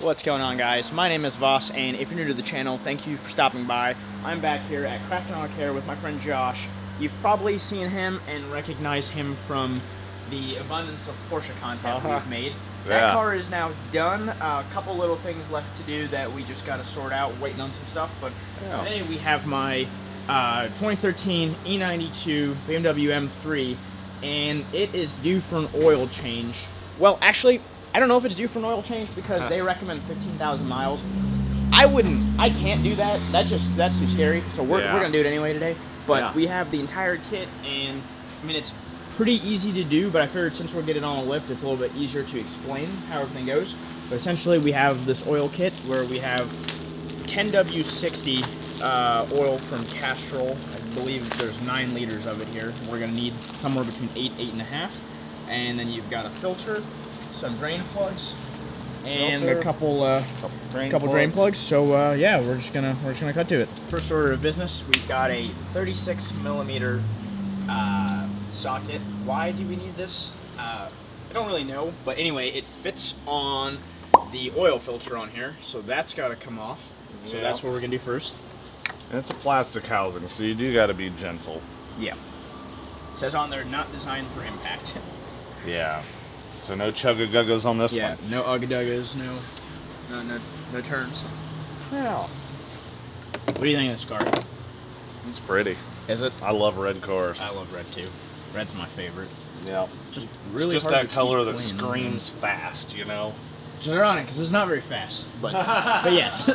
What's going on, guys? My name is Voss, and if you're new to the channel, thank you for stopping by. I'm back here at Craft & Auto Care with my friend Josh. You've probably seen him and recognized him from the abundance of Porsche content we've made. That car is now done. A couple little things left to do that we just got to sort out, waiting on some stuff. But today we have my 2013 E92 BMW M3, and it is due for an oil change. Well, actually, I don't know if it's due for an oil change because they recommend 15,000 miles. I can't do that. That's too scary. So we're gonna do it anyway today. But we have the entire kit, and I mean it's pretty easy to do. But I figured since we're getting on a lift, it's a little bit easier to explain how everything goes. But essentially, we have this oil kit where we have 10W60 oil from Castrol. I believe there's 9 liters of it here. We're gonna need somewhere between 8.5, and then you've got a filter, some drain plugs, and a couple drain plugs. So yeah, we're just gonna cut to it. First order of business, we've got a 36mm socket. Why do we need this? I don't really know, but anyway, it fits on the oil filter on here, so that's got to come off. So that's what we're gonna do first. And it's a plastic housing, so you do got to be gentle. Yeah. It says on there, not designed for impact. Yeah. So no chugga-guggas on this one. Yeah, no ugga-duggas, no turns. Yeah. What do you think of this car? It's pretty. Is it? I love red cars. I love red too. Red's my favorite. Yeah. Just really just hard that to color keep that clean. screams fast, you know? Which is ironic because it's not very fast, but yes.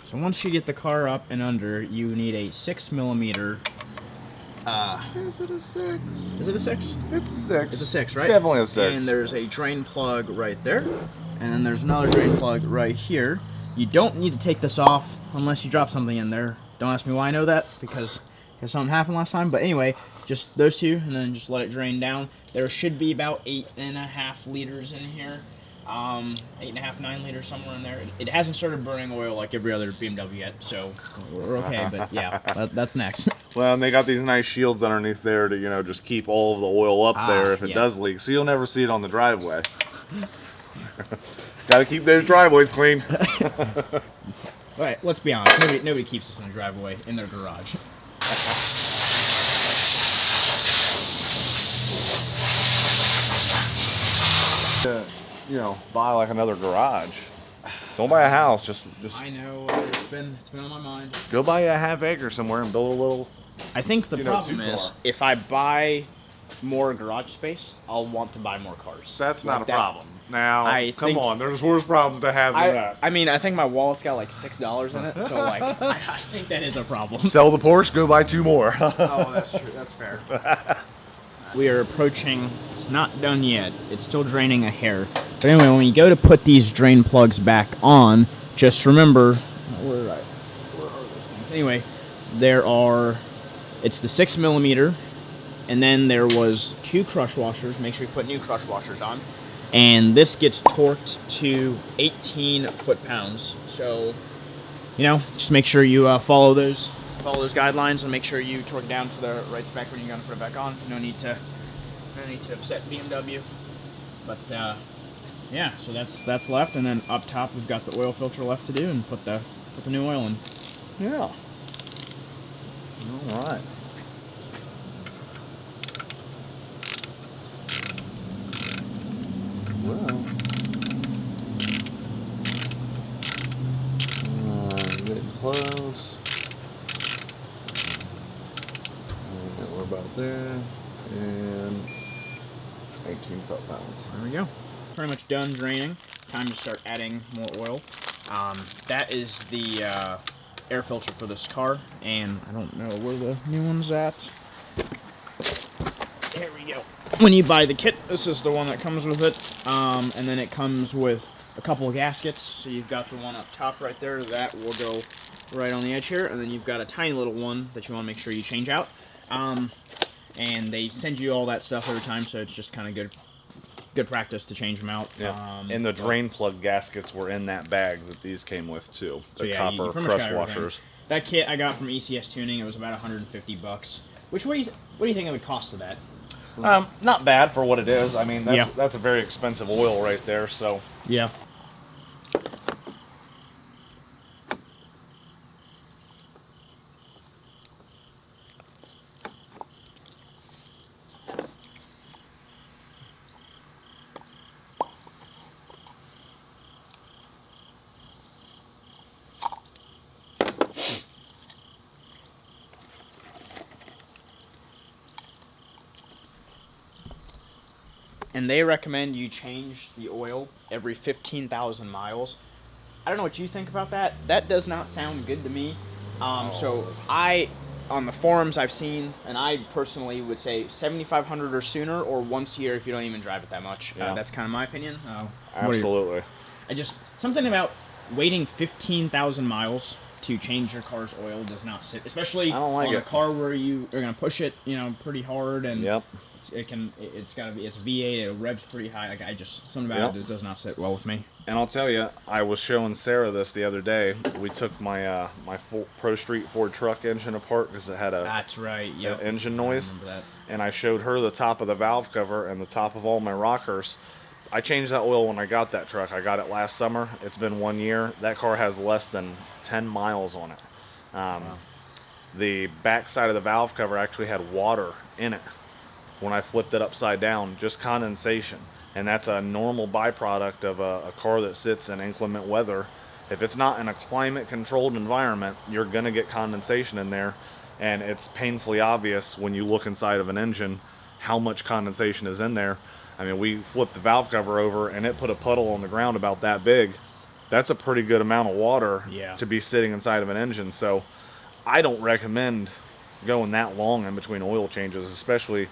So once you get the car up and under, you need a 6mm. Is it a 6? Is it a 6? It's a 6. It's a 6, right? It's definitely a 6. And there's a drain plug right there, and then there's another drain plug right here. You don't need to take this off unless you drop something in there. Don't ask me why I know that, because something happened last time. But anyway, just those two, and then just let it drain down. There should be about 8.5 liters in here. 8.5, 9 liters, somewhere in there. It hasn't started burning oil like every other BMW yet, so we're okay. But yeah, that's next. Well, and they got these nice shields underneath there to, you know, just keep all of the oil up there if it does leak, so you'll never see it on the driveway. Got to keep those driveways clean. All right, let's be honest. Nobody keeps this in the driveway, in their garage. You know, buy like another garage. Don't buy a house. Just. I know it's been on my mind. Go buy a half acre somewhere and build a little. I think the problem is if I buy more garage space, I'll want to buy more cars. That's not a problem. Now, come on, there's worse problems to have than that. I mean, I think my wallet's got like $6 in it, so like I think that is a problem. Sell the Porsche, go buy 2 more. Oh, that's true. That's fair. We are approaching. It's not done yet. It's still draining a hair. But anyway, when you go to put these drain plugs back on, just remember where are those things? Anyway, it's the 6mm, and then there was 2 crush washers. Make sure you put new crush washers on. And this gets torqued to 18 foot-pounds. So, you know, just make sure you follow those guidelines and make sure you torque down to the right spec when you're gonna put it back on. No need to upset BMW. But yeah, so that's left, and then up top we've got the oil filter left to do and put the new oil in. Yeah. All right. Well. Getting close. And we're about there. And 18 foot-pounds. There we go. Pretty much done draining. Time to start adding more oil. That is the air filter for this car, and I don't know where the new one's at. Here we go. When you buy the kit, this is the one that comes with it, and then it comes with a couple of gaskets. So you've got the one up top right there that will go right on the edge here, and then you've got a tiny little one that you want to make sure you change out. And they send you all that stuff every time, so it's just kind of good good practice to change them out. Yeah. And the drain plug gaskets were in that bag that these came with too. The So yeah, copper you pretty much crush got everything. washers. That kit I got from ECS Tuning. It was about $150. Which what do you think of the cost of that? Not bad for what it is. I mean, that's a very expensive oil right there. So Yeah. And they recommend you change the oil every 15,000 miles. I don't know what you think about that. That does not sound good to me. So on the forums I've seen, and I personally would say 7,500 or sooner, or once a year if you don't even drive it that much. Yeah. That's kind of my opinion. absolutely. Something about waiting 15,000 miles to change your car's oil does not sit, especially on a car where you are going to push it, pretty hard, and it's V8, it revs pretty high. Like something about it just does not sit well with me. And I'll tell you, I was showing Sarah this the other day. We took my my Pro Street Ford truck engine apart because it had an engine noise. I remember that. And I showed her the top of the valve cover and the top of all my rockers. I changed that oil when I got that truck. I got it last summer. It's been 1 year. That car has less than 10 miles on it. Wow. The back side of the valve cover actually had water in it when I flipped it upside down, just condensation. And that's a normal byproduct of a car that sits in inclement weather. If it's not in a climate controlled environment, you're gonna get condensation in there, and it's painfully obvious when you look inside of an engine how much condensation is in there. I mean, we flipped the valve cover over and it put a puddle on the ground about that big. That's a pretty good amount of water to be sitting inside of an engine. So I don't recommend going that long in between oil changes, especially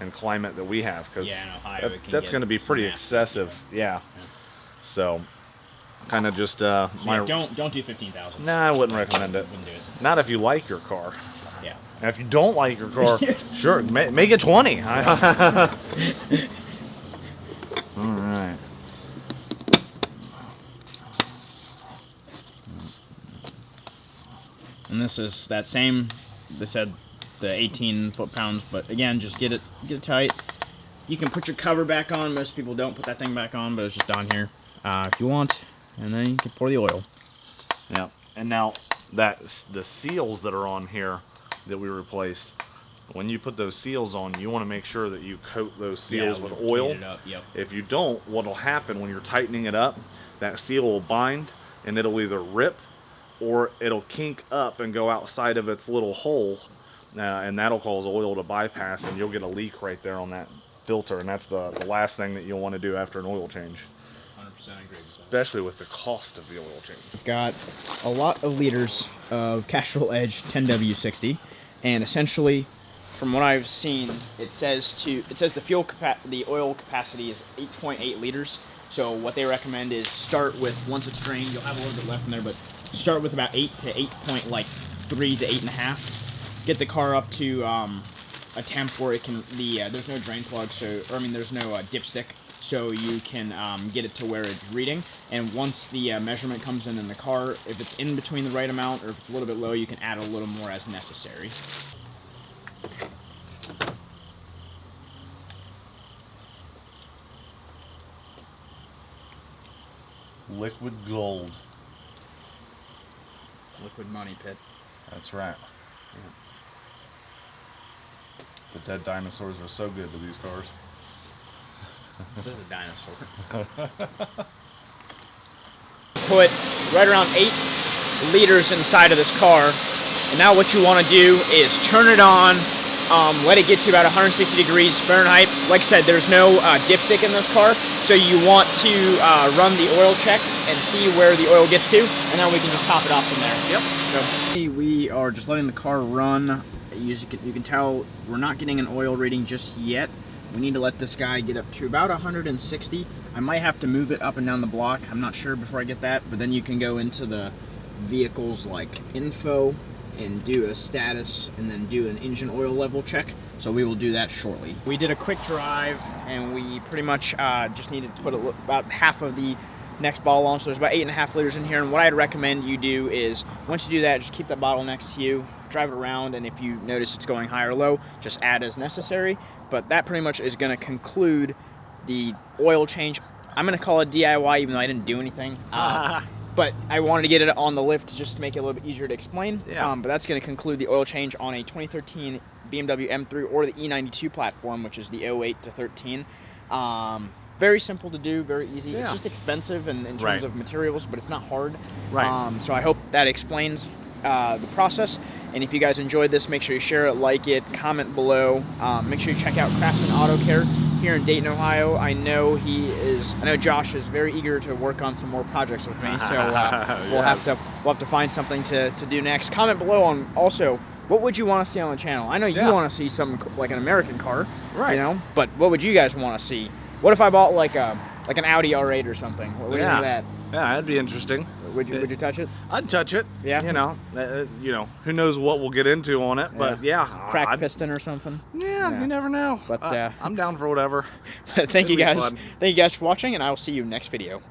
in climate that we have, because that's going to be pretty excessive. Yeah. So kind of just don't do 15,000. Nah, I wouldn't recommend it. Wouldn't do it. Not if you like your car. Yeah. And if you don't like your car, sure, make it 20. All right. And this is that same. They said the 18 foot-pounds, but again, just get it tight. You can put your cover back on. Most people don't put that thing back on, but it's just on here if you want, and then you can pour the oil. Yeah. And now the seals that are on here that we replaced. When you put those seals on, you want to make sure that you coat those seals with oil. If you don't, what will happen when you're tightening it up, that seal will bind and it'll either rip or it'll kink up and go outside of its little hole, and that'll cause oil to bypass, and you'll get a leak right there on that filter, and that's the last thing that you'll want to do after an oil change. 100% agree. Especially with the cost of the oil change. Got a lot of liters of Castrol Edge 10W60, and essentially, from what I've seen, it says the oil capacity is 8.8 liters. So what they recommend is start with, once it's drained, you'll have a little bit left in there, but start with about 8 to 8.3 to 8.5. Get the car up to a temp where it can there's no drain plug, there's no dipstick, so you can get it to where it's reading. And once the measurement comes in the car, if it's in between the right amount or if it's a little bit low, you can add a little more as necessary. Liquid gold. Liquid money pit. That's right. Yeah. The dead dinosaurs are so good to these cars. This is a dinosaur. Put right around 8 liters inside of this car, and now what you want to do is turn it on, let it get to about 160 degrees Fahrenheit. Like I said, there's no dipstick in this car, so you want to run the oil check and see where the oil gets to, and then we can just top it off from there. Yep. So we are just letting the car run. You can tell we're not getting an oil reading just yet. We need to let this guy get up to about 160. I might have to move it up and down the block. I'm not sure before I get that, but then you can go into the vehicles like info, and do a status and then do an engine oil level check. So we will do that shortly. We did a quick drive and we pretty much just needed to put about half of the next bottle on. So there's about 8.5 liters in here. And what I'd recommend you do is once you do that, just keep that bottle next to you, drive it around, and if you notice it's going high or low, just add as necessary. But that pretty much is going to conclude the oil change. I'm going to call it DIY even though I didn't do anything. But I wanted to get it on the lift just to make it a little bit easier to explain. Yeah. But that's going to conclude the oil change on a 2013 BMW M3 or the E92 platform, which is the 08 to 13. Very simple to do, very easy. Yeah. It's just expensive in terms Right. of materials, but it's not hard. Right. So I hope that explains the process. And if you guys enjoyed this, make sure you share it, like it, comment below. Make sure you check out Craftsman Auto Care here in Dayton, Ohio. I know Josh is very eager to work on some more projects with me, so we'll have to find something to do next. Comment below on also what would you want to see on the channel. I know you want to see something like an American car, Right. You know, but what would you guys want to see? What if I bought like an Audi R8 or something? What do you think of that? Yeah, that'd be interesting. Would you touch it? I'd touch it. Yeah. You know, who knows what we'll get into on it, but yeah. Crack piston or something. Yeah, you never know. But I'm down for whatever. thank you be guys. fun. Thank you guys for watching, and I will see you next video.